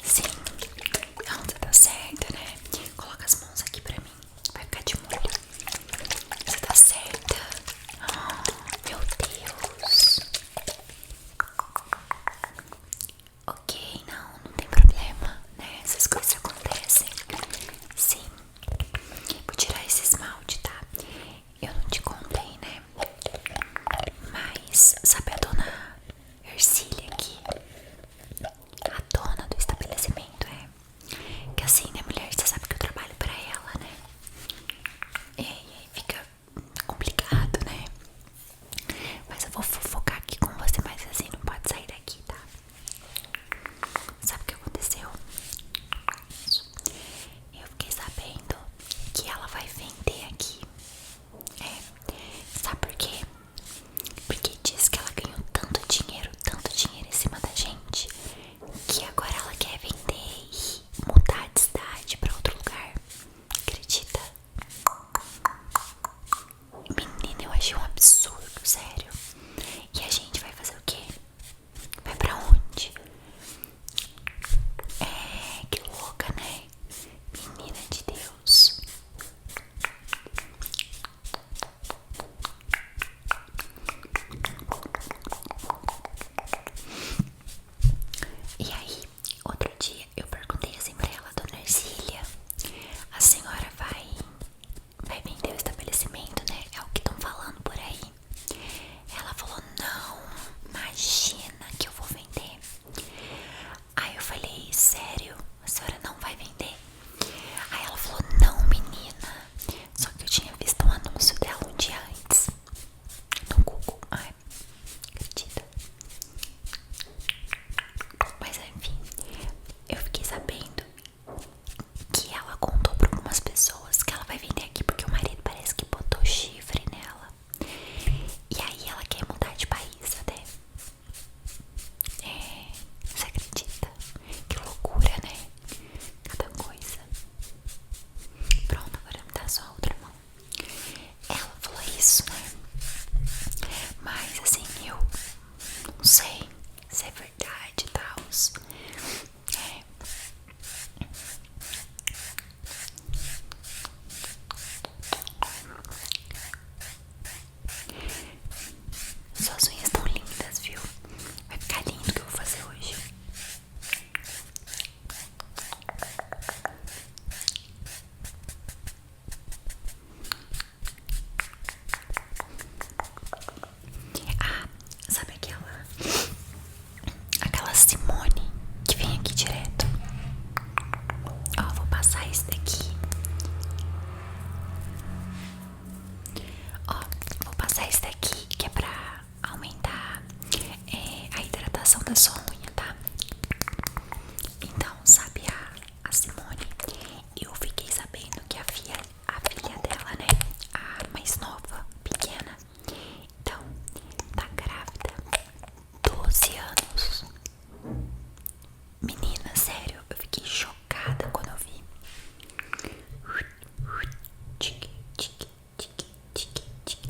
Sim, não, você tá certa, né? Coloca as mãos aqui pra mim, vai ficar de molho. Você tá certa. Meu Deus. Ok, não tem problema, né? Essas coisas acontecem. Sim. Vou tirar esse esmalte, tá? Eu não te contei, né? Mas sabe a dona Ercília aqui? A dona do estabelecimento, que assim, né, mulher? Você sabe que eu trabalho pra ela, né? E aí fica complicado, né? Mas eu vou fofocar aqui com você, mas assim, não pode sair daqui, tá? Sabe o que aconteceu? Eu fiquei sabendo que ela vai vender aqui. Sabe por quê? Porque diz que ela ganhou tanto dinheiro em cima da gente, que agora ela quer vender e mudar de cidade pra outro lugar. Acredita? Menina, eu achei um absurdo, sério. E a gente vai fazer o quê? Vai pra onde? Que louca, né? Menina de Deus. E aí, outro dia eu perguntei assim pra ela, dona Ercília, a senhora vai vender o estabelecimento, né? É o que estão falando por aí. Ela falou, não, imagina que eu vou vender. Aí eu falei, sério? A senhora não vai vender? Aí ela falou, não, menina. Só que eu tinha visto um anúncio dela um dia antes no Google. Ai, acredita? Mas enfim, eu fiquei sabendo que ela contou pra algumas pessoas que ela vai vender aqui porque o marido parece que botou chifre nela. E aí ela quer mudar de país até. Você acredita? Que loucura, né? Cada coisa. Pronto, agora me dá só a outra mão. Ela falou isso, né? Mas assim, eu não sei se é verdade e tal. Suas unhas estão lindas, viu? Vai ficar lindo o que eu vou fazer hoje. Sabe aquela Simone que vem aqui direto? Ó, vou passar esse daqui. Ó, vou passar esse daqui que é pra aumentar a hidratação da sua unha, tá? Então, sabe a Simone? Eu fiquei sabendo que a filha dela, né? A mais nova, pequena. Então, tá grávida. 12 anos. Menina, sério, eu fiquei chocada quando eu vi. Tique, tique, tique, tique, tique.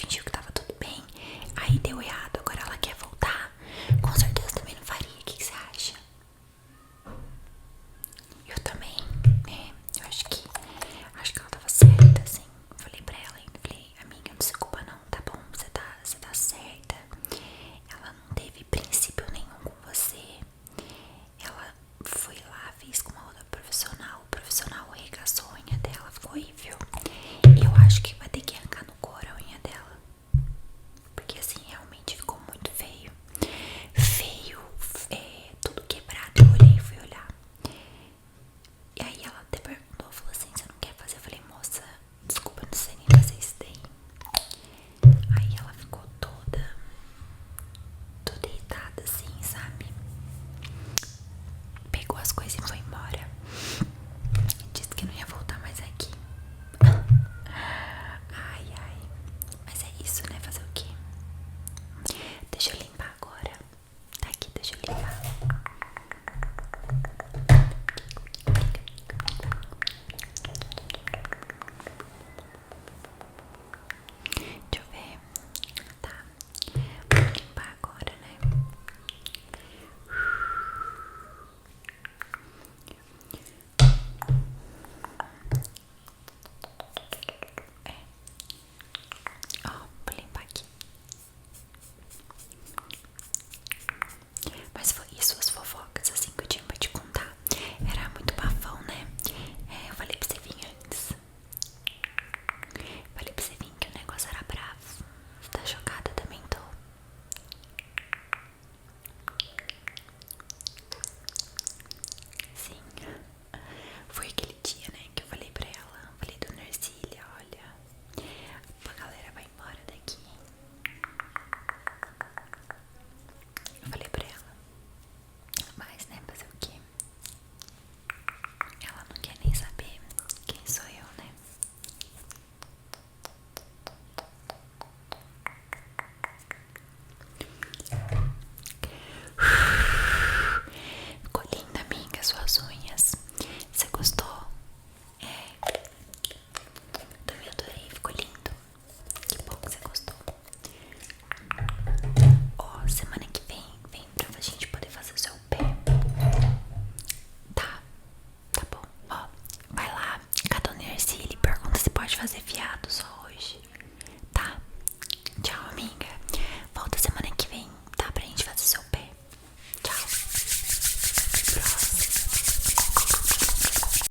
fingiu que tava tudo bem. Aí deu errado.